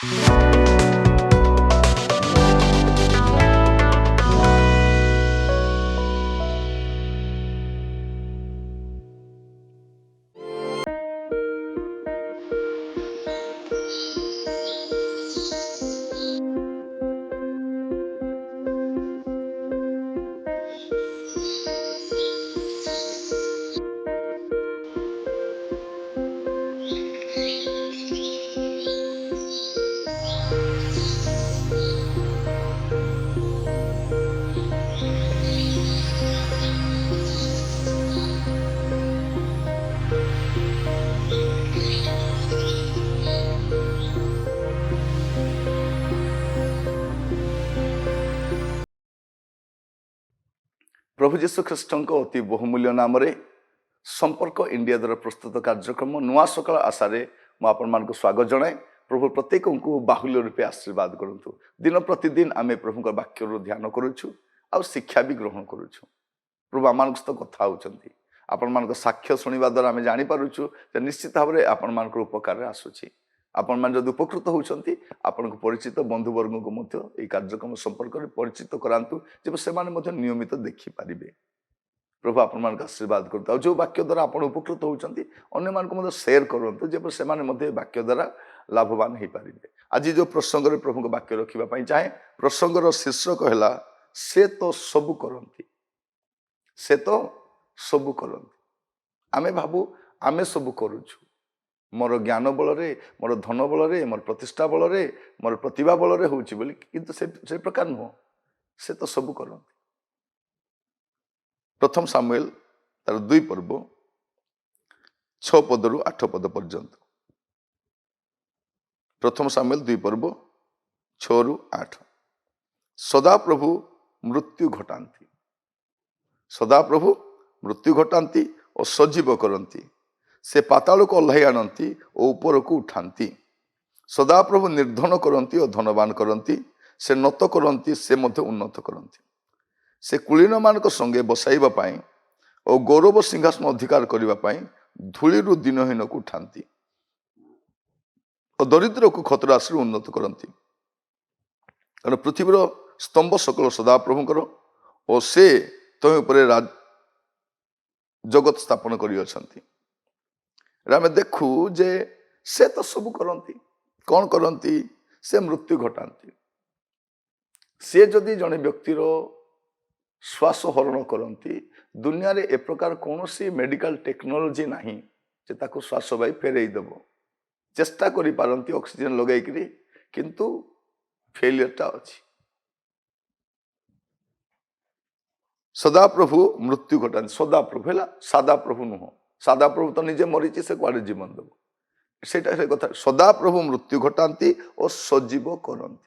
प्रभु जीशु ख्रीष्टଙ୍କ ଅତି ବହୁମୂଲ୍ୟ ନାମରେ संपर्क इंडिया द्वारा प्रस्तुत कार्यक्रम नुआ सकाळ आशारे ମୁଁ ଆପଣମାନଙ୍କୁ ସ୍ୱାଗତ ଜଣାଏ। ପ୍ରଭୁ ପ୍ରତ୍ୟେକଙ୍କୁ ବାହୁଲ୍ୟ ରୂପେ ଆଶୀର୍ବାଦ କରନ୍ତୁ। ଦିନ ପ୍ରତିଦିନ ଆମେ ପ୍ରଭୁଙ୍କ ବାକ୍ୟରୁ ଧ୍ୟାନ କରୁଛୁ ଆଉ ଶିକ୍ଷା ବି ଗ୍ରହଣ କରୁଛୁ। ପ୍ରଭୁ ଆମମାନଙ୍କ ସହିତ କଥା ହେଉଛନ୍ତି। ଆପଣମାନଙ୍କ ସାକ୍ଷ୍ୟ ଶୁଣିବା ଦ୍ୱାରା ଆମେ ଜାଣିପାରୁଛୁ ଯେ ନିଶ୍ଚିତ ଭାବରେ ଆପଣମାନଙ୍କର ଉପକାରରେ ଆସୁଛି। ଆପଣମାନେ ଯଦି ଉପକୃତ ହେଉଛନ୍ତି ଆପଣଙ୍କ ପରିଚିତ ବନ୍ଧୁବର୍ଗଙ୍କୁ ମଧ୍ୟ ଏହି କାର୍ଯ୍ୟକ୍ରମ ସମ୍ପର୍କରେ ପରିଚିତ କରାନ୍ତୁ ଯେବେ ସେମାନେ ମଧ୍ୟ ନିୟମିତ ଦେଖିପାରିବେ। प्रभु आपण मान आशीर्वाद करता जो वाक्य द्वारा आप उपकृत होती अन्य मान सेयर करूँ जे से वाक्य द्वारा लाभवान हो पारे। आज जो प्रसंग प्रभु वाक्य रखापी चाहे प्रसंगर शीर्षक है से तो सबू करती से तो सबू करती आमे भावु आमे सबू करुचु मोर ज्ञान बल मोर धन बल मोर प्रतिष्ठा बल मोर प्रतिभा बल होली किंतु से प्रकार नुह से तो सबू करती। प्रथम सामुएल तार 2 पर्व 6 पदरु 8 पद पर्यंत। प्रथम सामुएल 2 पर्व 6 रु 8। सदा प्रभु मृत्यु घटाती सदा प्रभु मृत्यु घटाती और सजीव करती से पाताल को ओह्लाई आनती और ऊपर को उठाती। सदा प्रभु निर्धन करती और धनवान करती से नत करती से मध्य उन्नत करती। से कुलीन मान संगे बसाइबा पाई और गौरव सिंहासन अधिकार करने धूली दिनहीन को उठाती और दरिद्र को खतराश उन्नत करती। कारण पृथ्वीर स्तंभ सकल सदा प्रभुकर और से तुम पर जगत स्थापन कर देखू जे से तो सब करती कौन करती से मृत्यु घटाती। से जदि जड़े व्यक्तिर श्वास हरण करती दुनिया रे ए प्रकार कौन सी मेडिकल टेक्नोलोजी नहीं जे ताको श्वास भाई फेरई देव चेष्टा करी पारंती ऑक्सीजन लगाई किंतु फेलियरटा अच्छी। सदा प्रभु मृत्यु घटाती सदा प्रभु है सादा प्रभु नुह सादा प्रभु तो निजे मरीची से कुआड़े जीवन देव से कथा। सदा प्रभु मृत्यु घटाती और सजीव करती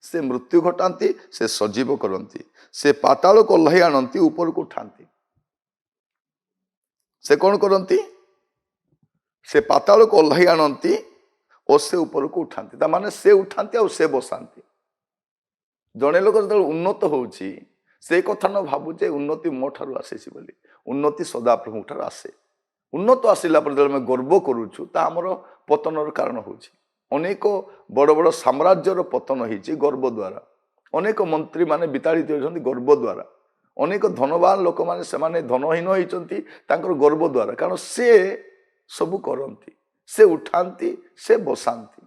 से मृत्यु घटाती से सजीव करती से पाताल को ओह्लाई आनती ऊपर को उठाती। से कौन करती से पाताल को ओह्लाई आनती और से ऊपर को उठाती तामाने से उठाती और से बसाती। जड़े लोक जो उन्नत होउची से कथा न भावुचे उन्नति मो ठारू आसी बोली उन्नति सदा प्रभु ठारू आसे। उन्नत आसला पर गर्व करुचु ता हमर पतनर कारण होउची। अनेक बड़ बड़ साम्राज्यर पतन होती गर्व द्वारा अनेक मंत्री माने विताड़ित होती गर्व द्वारा अनेक धनवान लोक माने से धनहीन होती गर्व द्वारा कारण से सबू करती से उठाती से बसाती।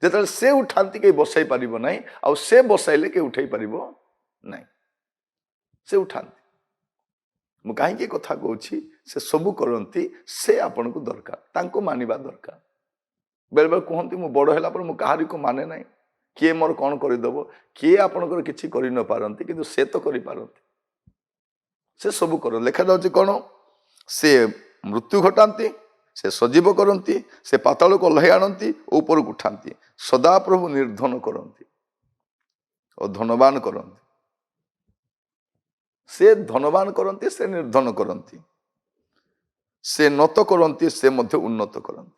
जिते से उठाती कहीं बसाई पार ना आ से बसाइले कहीं उठे पार ना से उठाती। मु कहीं कथा कहूँ से सबू करती से आपण को दरकार मानिबा दरकार। बेले बेले कहती मु बड़ है कहारी को माने ना किए मोर कौन करदेव किए आपणकर किसी कर न पारती किंतु से तो करि पारती से सबू कर लिखा जाऊँगी कौन से मृत्यु घटाती से सजीव करती से पाताल को ओह्लाई आनती ऊपर को उठाती। सदा प्रभु निर्धन करती और धनवान करती से धनवान करती से निर्धन करती से नत करती से मध्य उन्नत करती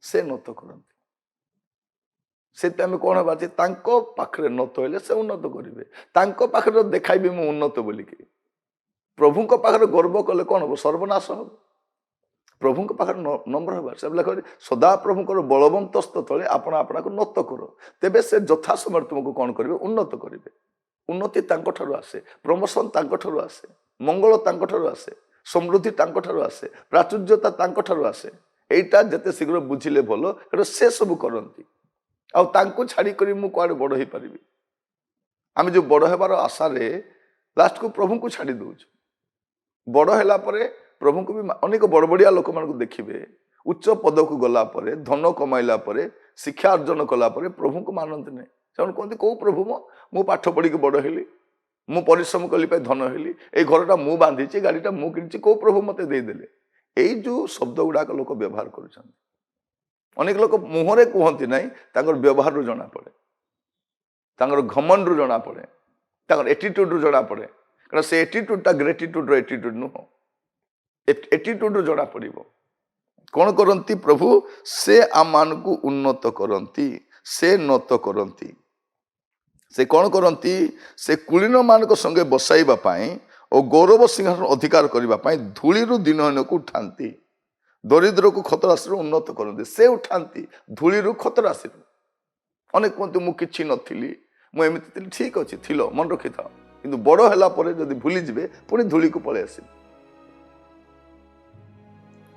से नत करती। से कौन बात पाखे नत हेले से उन्नत करेंगे पाखे देखाइबी मु उन्नत बोलिकी प्रभु पाखे गर्व कले कौन हम सर्वनाश हम प्रभु पाखे नम्र होगा से कहते सदा प्रभुकर बलवंत हस्त तले आपण आपना को नत कर तेबे से यथा समय तुमको कौन करेंगे उन्नत करेंगे उन्नति तांको आसे प्रमोशन तांको आसे मंगल तांको आसे समृद्धि तांको आसे प्राचुर्यता तांको आसे एटा जते शीघ्र बुझिले भल से सब करती आउ छाड़ी करी मु कुआडे बड़ हो पारि आम जो बड़ होबार आशा लास्ट को प्रभु को छाड़ी दौच बड़ है प्रभु को भी अनेक बड़ बड़िया लोक मान देखिए उच्च पद को गला धन कमाइला शिक्षा अर्जन कलापर प्रभु को मानते नहीं से कहते कौ प्रभु मु पाठ पढ़ी बड़ हेली मु परिश्रम कली धन हेली ये घरटा मु बांधी गाड़ीटा मु कि कौ प्रभु मत देदेले यही जो शब्द गुड़ाक लोक व्यवहार कर अनेक लोक मुहरे कहती ना व्यवहार रू जना पड़े घमंड रू जना पड़े एटीट्यूड रू जना पड़े कारण से एटीट्यूडटा ग्रेटिट्यूड एटीट्यूड नुह एटीट्यूड रू जना पड़ कौन करती प्रभु से आम मान को उन्नत करती से नत करती से कौन करती से कुलीन मान संगे बसाइबा और गौरव सिंहासन अधिकार करने धूली दिन को उठाती दरिद्र को खत राशि उन्नत करते से उठाती धूली खत राशि अनेक कहते मुझे नी मुझे ठीक अच्छे थिल मन रखी था कि बड़ है जब भूली जाए पुणी धूली को पलि आस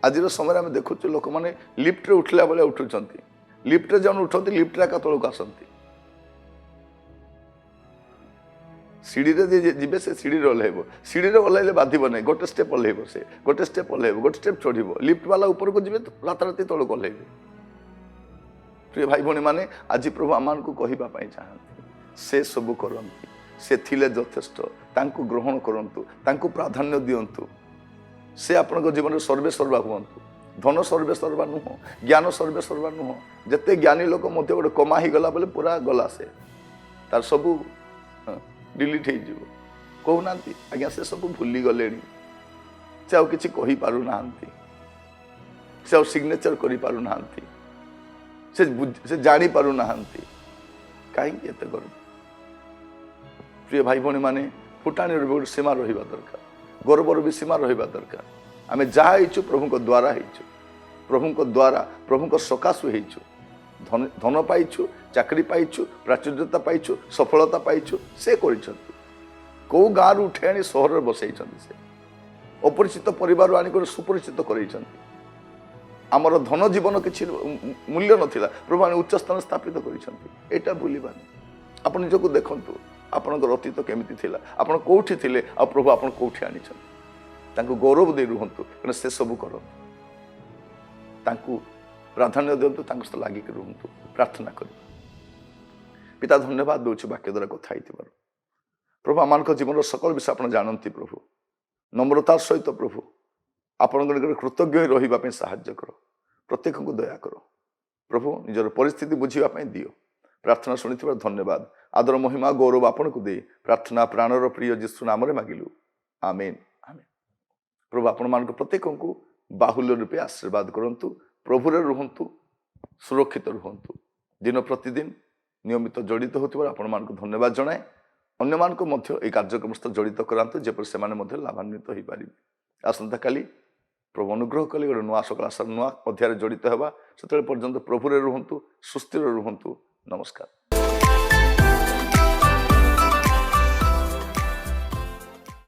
आज समय आम देखु लोक मैंने लिफ्ट उठला बेले उठुंट लिफ्ट जन उठती लिफ्ट एका तौक आसती सीढ़ी जी से सीढ़ी ओह्लैब सीढ़ी ओह्लैले बाधिब ना गोटे स्टेप ओह्लैब से गोटे स्टेप ओह्लैब गोटे स्टेप चढ़ लिफ्ट वाला ऊपर को जी राताराति तौक ओह्लैबे प्रिय भाई भौणी मैंने आज प्रभु आम को कहवाई चाहती से सब करती से थिले यथेष्ट तांको ग्रहण करंतु तांको प्राधान्य दियंतु से आपण जीवन में सर्वे सर्वा हूँ धन सर्वे सर्वा नुह ज्ञान सर्वे सर्वा नुह जिते ज्ञानी लोक मध्य गोटे कमा ही गला बेले पूरा गला से तार सबू डिलीट हो कहूना आज्ञा से सब भूली गले से आउ किसी कही पारु ना से आउ सिग्नेचर करि पारु ना से जानी पारु ना कहीं एत कर प्रिय भाई भौणी माने फुटाणी भी गोटे सीमा रहा दरकार गौरवर भी सीमा रहा दरकार आम जहाँ हो प्रभु द्वारा हो प्रभु द्वारा प्रभु सकाशु हो धन पाइछु चाकरी पाइछु प्राचुर्यता पाइछु सफलता पाइछु से कौ गाँव उठे आनी सहर बसई से अपरिचित परिवार आनिक सुपरिचित कर आमर धन जीवन किसी मूल्य नाला प्रभु आने उच्च स्थान स्थापित कर भूलबानी आप निजक देखु आपणकर अतीत केमिति थिला आपण कोठी थिले आ प्रभु आपण कोठी आनी तांको गौरव दे रुहंतु कारण से सब कर तांको प्राधान्य दिंतु तांको लागिक रुहंतु प्रार्थना कर पिता धन्यवाद दौर वाक्य द्वारा कथा प्रभु आम जीवन सकल विषय आप जानती प्रभु नम्रतार सहित प्रभु आपण कृतज्ञ रही साहाय्य कर प्रत्येक को दया कर प्रभु निजर परिस्थिति बुझापी दियो प्रार्थना शुणी धन्यवाद आदर महिमा गौरव आपण को दे प्रार्थना प्राणर प्रिय जीशु नाम मागिलु आमेन आमेन प्रभु आपण मान प्रत्येक को बाहुल्य रूपे आशीर्वाद करंतु प्रभुरे रुहंतु सुरक्षित रुहंतु दिन प्रतिदिन नियमित जड़ित होतिबार आपण मान धन्यवाद जनाए अन्य मान को मध्य ए कार्यक्रम सहित जड़ित करांतु जेपर से माने मध्य लाभान्वित हो पारिबे आसंता काली प्रभु अनुग्रह कले गोटे नुआ सकाल आसार नुआ अध्याय जड़ित होगा से पर्यंत प्रभुरे रुहंतु सुस्थिर रुहंतु नमस्कार।